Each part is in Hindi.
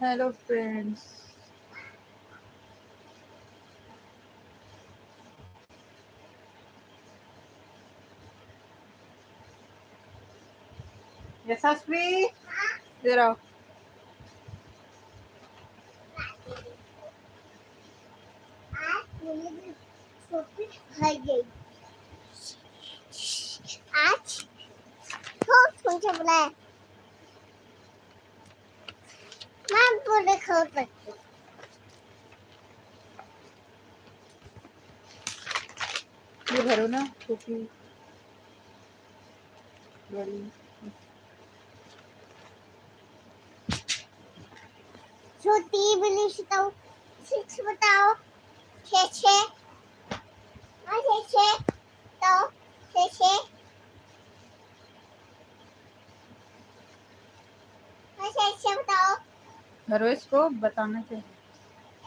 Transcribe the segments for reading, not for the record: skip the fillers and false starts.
Hello, friends. यशस्वी इधर आओ। आज कौन सा बुलाया मैं बोले खोल सकती ये भरो ना छोटी बड़ी। छोटी बिल्ली बताओ 6 बताओ 6 और 6 तो 6 और 6 बताओ भरो इसको बताना क्या।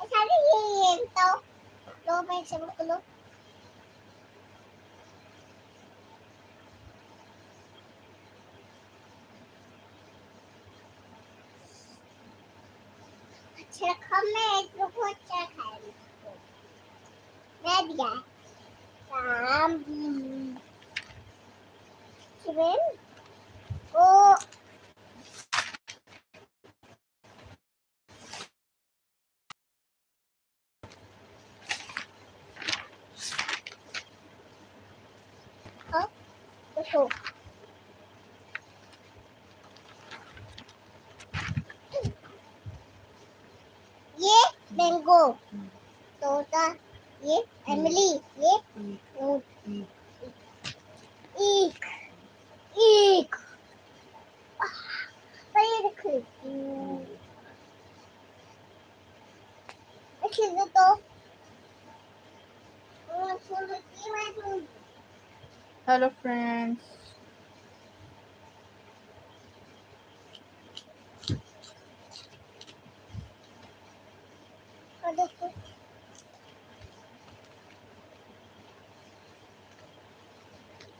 सारे ये बताओ दो मैं से बोलो अच्छा रखा मैं एक को अच्छा खाएगी मैं दिया राम शिवेन ओ देखो ये मैंगो तोता ये एमिली ये ईक ईक पर तो हेलो फ्रेंड्स।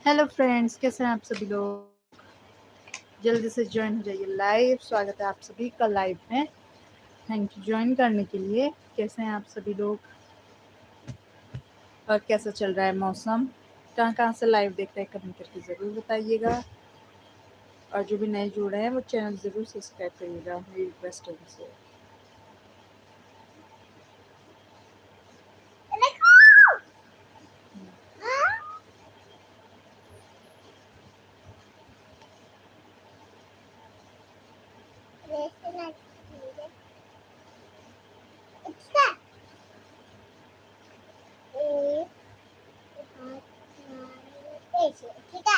हेलो फ्रेंड्स, कैसे हैं आप सभी लोग। जल्दी से ज्वाइन हो जाइए लाइव। स्वागत है आप सभी का लाइव में। थैंक यू ज्वाइन करने के लिए। कैसे हैं आप सभी लोग और कैसा चल रहा है मौसम। कहाँ कहाँ से लाइव देख रहे हैं कमेंट करके ज़रूर बताइएगा। और जो भी नए जुड़ रहे हैं वो चैनल ज़रूर सब्सक्राइब करिएगा, मेरी रिक्वेस्ट है उनसे। ठीक है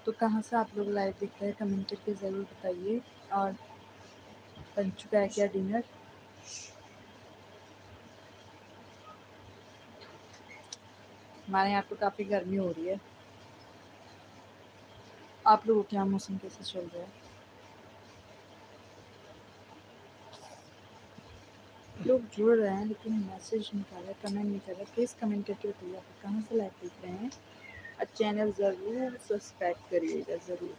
तो कहाँ से आप लोग लाइव देख रहे हैं कमेंट करके ज़रूर बताइए। और बन चुका है क्या डिनर। हमारे यहाँ तो काफ़ी गर्मी हो रही है। आप लोगों के यहाँ मौसम कैसे चल रहा है। लोग जुड़ रहे हैं लेकिन मैसेज नहीं कर रहे, कमेंट नहीं कर रहे। प्लीज़ कमेंट करके बताइए आप कहाँ से लाइव देख रहे हैं। और चैनल ज़रूर सब्सक्राइब करिएगा ज़रूर।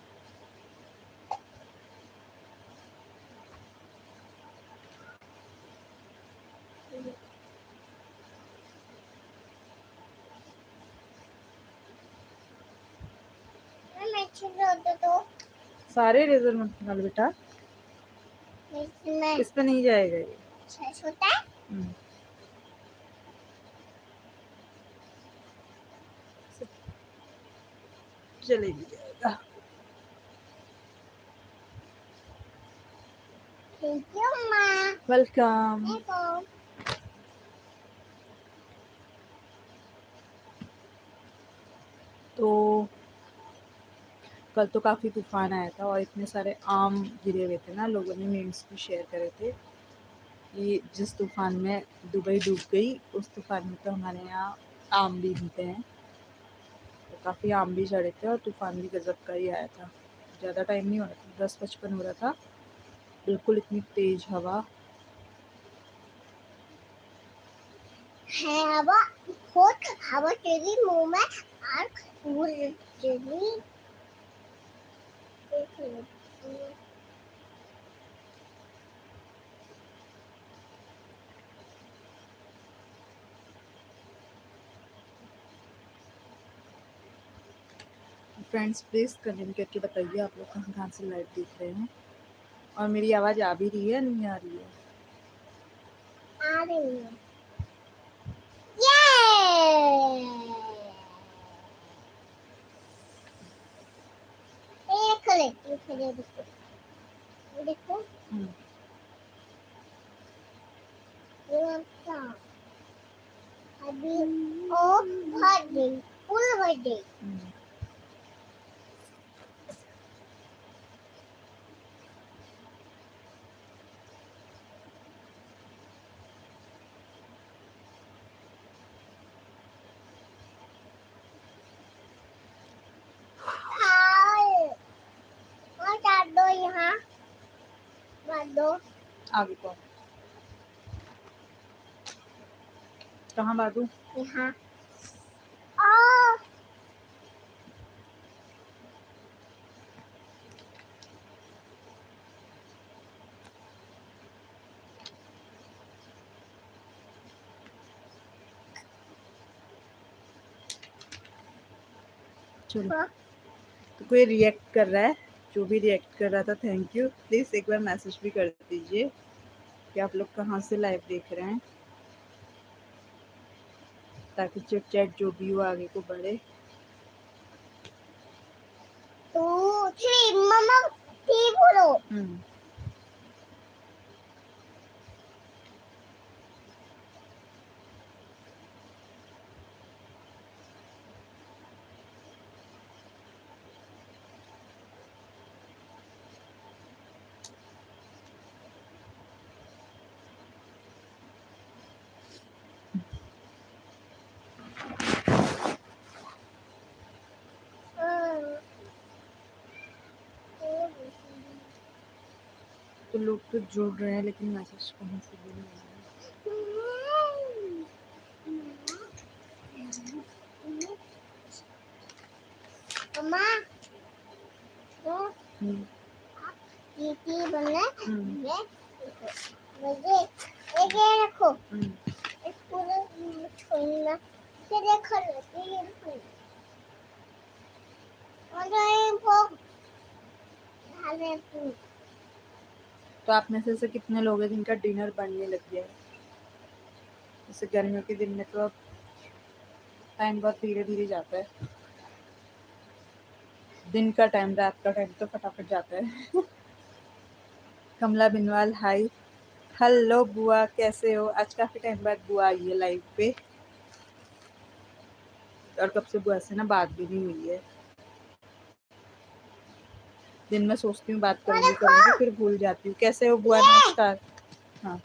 तो सारे रेजर मत निकाल बेटा, इसमें इस पे नहीं जाएगा ये। छोटा चले भी जाएगा। थैंक यू माँ वेलकम। तो कल तो काफ़ी तूफान आया था और इतने सारे आम गिरे हुए थे ना, लोगों ने मीम्स भी शेयर करे थे। ये जिस तूफान में दुबई डूब गई, उस तूफान में तो हमारे यहाँ आम भी मिलते हैं, तो काफ़ी आम भी झड़े थे और तूफान भी गजब का ही आया था। ज़्यादा टाइम नहीं हो रहा था, 10:55 हो रहा था, बिल्कुल इतनी तेज हवा। है हवा, बहुत हवा चली मुंह में और फूल चली। फ्रेंड्स प्लीज़ कमेंट करके बताइए आप लोग कहाँ कहाँ से लाइव देख रहे हैं, और मेरी आवाज़ आ भी रही है नहीं आ रही है? आ रही है। ये खड़े खड़े देखो देखो अभी ओ भर गई, फुल भर गई। डाल दो यहाँ, डाल दो आगे कौन? कहाँ बादू? यहाँ। चलो, तो कोई रिएक्ट कर रहा है, जो भी रिएक्ट कर रहा था थैंक यू। प्लीज़ एक बार मैसेज भी कर दीजिए कि आप लोग कहाँ से लाइव देख रहे हैं, ताकि चिट चैट जो भी हो आगे को बढ़े। 2 3 मम्मा 3 बोलो। तो लोग तो जुड़ रहे हैं लेकिन मैसेज कहीं से भी नहीं आ मम्मा बनना ये रखो पूरा छोड़ना फिर देखो तो आप में से कितने लोग हैं जिनका डिनर बनने लग गया है? जैसे गर्मियों के दिन में तो अब टाइम बहुत धीरे धीरे जाता है, दिन का टाइम रात का टाइम तो फटाफट जाता है। कमला बिनवाल हाय, हेलो बुआ कैसे हो? आज काफ़ी टाइम बाद बुआ आई है लाइव पे, और कब से बुआ से ना बात भी नहीं हुई है। दिन में सोचती हूँ बात करूँगी फिर भूल जाती हूँ। कैसे हो बुआ? नमस्कार। हाँ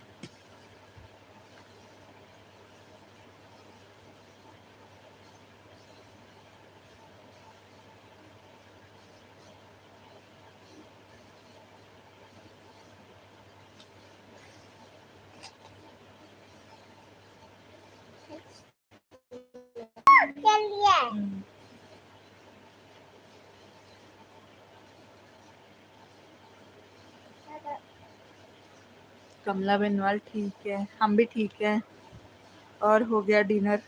कमला बेनवाल ठीक है, हम भी ठीक है। और हो गया डिनर?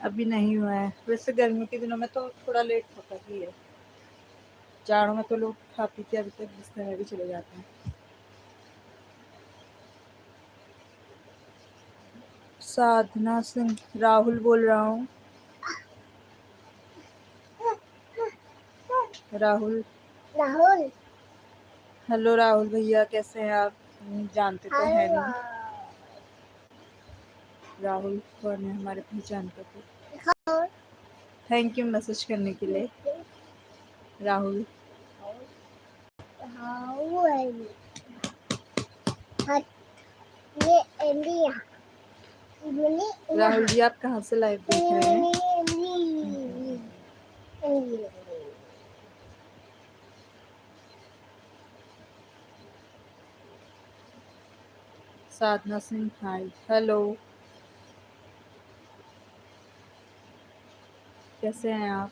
अभी नहीं हुआ है। वैसे गर्मियों के दिनों में तो थोड़ा लेट होता ही है, जाड़ों में तो लोग खा पी के अभी तक बिस्तर में भी चले जाते हैं। साधना सिंह, राहुल बोल रहा हूँ। राहुल, राहुल हेलो राहुल भैया, कैसे हैं आप? जानते तो है नहीं। राहुल कौन है? हमारे पहचान का कोई? थैंक यू मैसेज करने के लिए राहुल। ये इंडिया राहुल जी, आप कहाँ से लाइव देख रहे हैं? साधना सिंह, हाय, हेलो, कैसे हैं आप?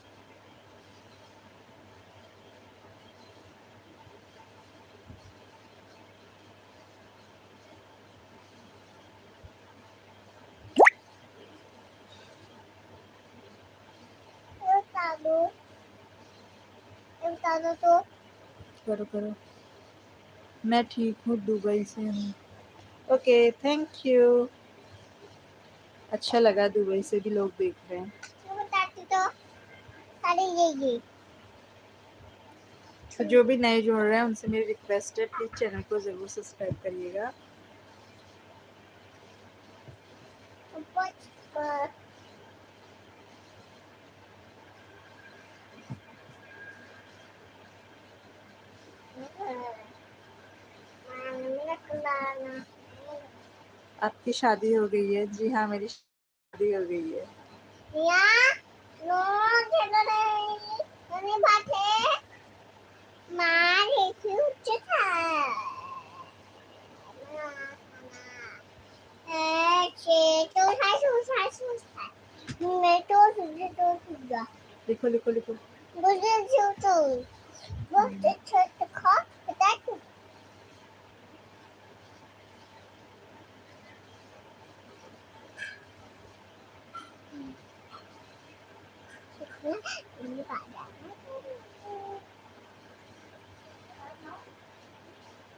तो करो करो। मैं ठीक हूँ, दुबई से हूँ। Okay, thank you. अच्छा लगा, दुबई से भी लोग देख रहे हैं। बताती तो सारे ये तो जो भी नए जुड़ रहे हैं उनसे मेरी रिक्वेस्ट है, प्लीज चैनल को जरूर सब्सक्राइब करिएगा। आपकी शादी हो गई है? जी हाँ, मेरी शादी हो गई है। लिखो लिखो लिखो।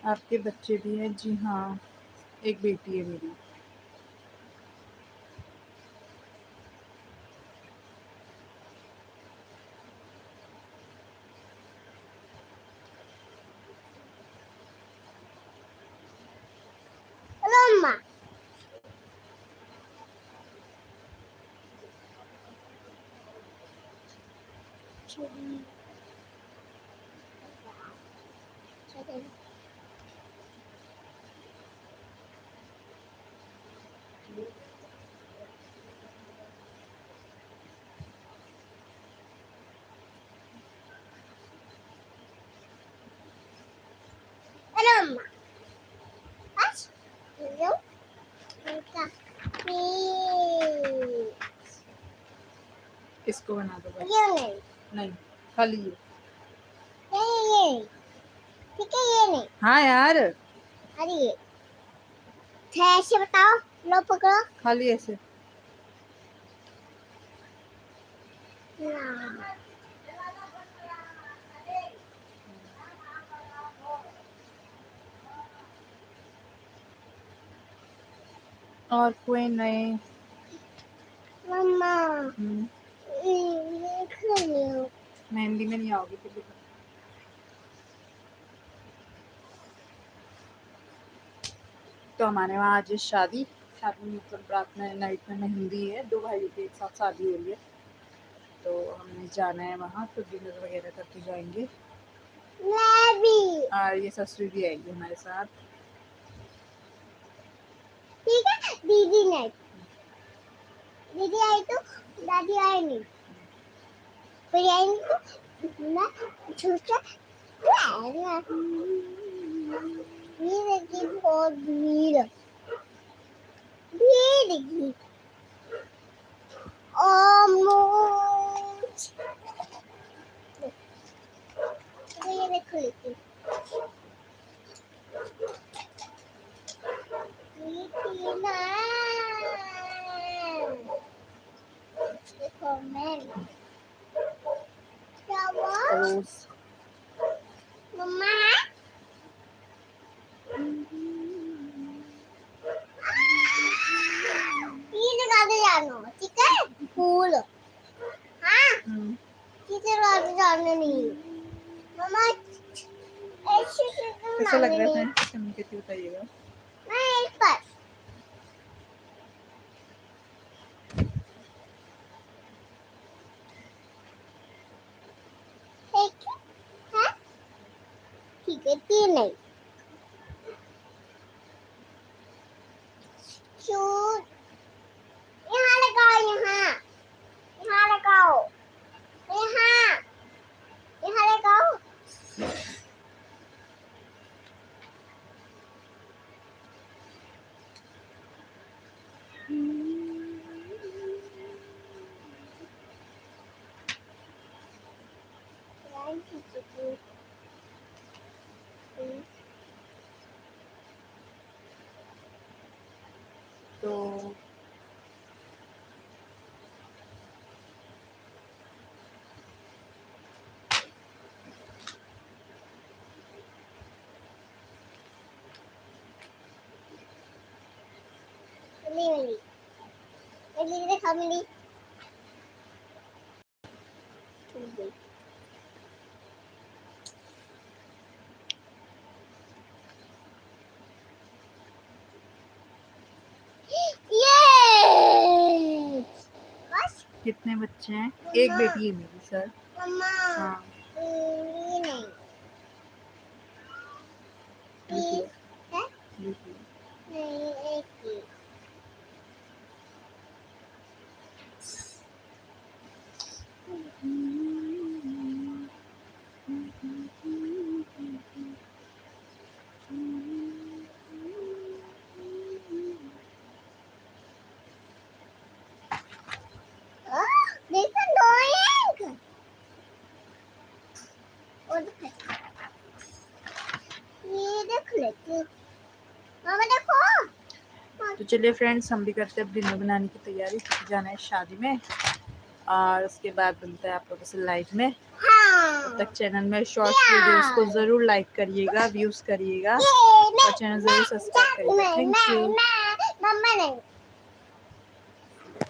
आपके बच्चे भी हैं? जी हाँ, एक बेटी है मेरी। इसको बना दो बस। नहीं, खाली ये। ठीक है, ये नहीं। हाँ यार, अरे ये ऐसे बताओ, लो पकड़ो। खाली ऐसे। और कोई नए? मम्मा हम्म, ये खेलो। मेहंदी में नहीं आओगी फिर भी। तो हमारे वहाँ आज शादी मतलब रात में, नाइट में मेहंदी है। 2 भाइयों की एक साथ शादी हो रही है, तो हमें जाना है वहाँ, तो डिनर वगैरह करके जाएंगे। मैं भी। और ये ससुर भी आएगी हमारे साथ। ठीक है, दीदी नहीं। दीदी आई तो दादी आई नहीं। फिर आई तो ना छोटा ये देखिए, बहुत भीड़ भीड़ देखिए। ऑलमोस्ट ये देखो, लेकिन ये थी ना, देखो मैं क्या हुआ रोज मम्मा है। फूल हाँ हम्म, किसी और जानने नहीं मम्मा ऐसे तो कैसा लग रहा है नहीं फ्रेंड्स, कमेंट करके बताइएगा। मैं एक पर एक है ठीक है तीन नहीं शूट यहाँ लगाओ यहाँ लगाओ यहाँ लगाओ तो मिली देखा मिली ये बस कितने बच्चे हैं? एक बेटी है मेरी सर। मम्मा हाँ ये नहीं लिख लो, है लिख लो। नहीं एक ही देखो दो एक और ये देख लेते मामा देखो तो चलिए फ्रेंड्स, हम भी करते हैं अब डिनर बनाने की तैयारी, क्योंकि जाना है शादी में और उसके बाद बनता है आप लोगों से लाइव में। हाँ तब तक चैनल में शॉर्ट्स वीडियोस को ज़रूर लाइक करिएगा, व्यूज़ करिएगा ये और चैनल ज़रूर सब्सक्राइब करिएगा। Thank you. मम्मा नहीं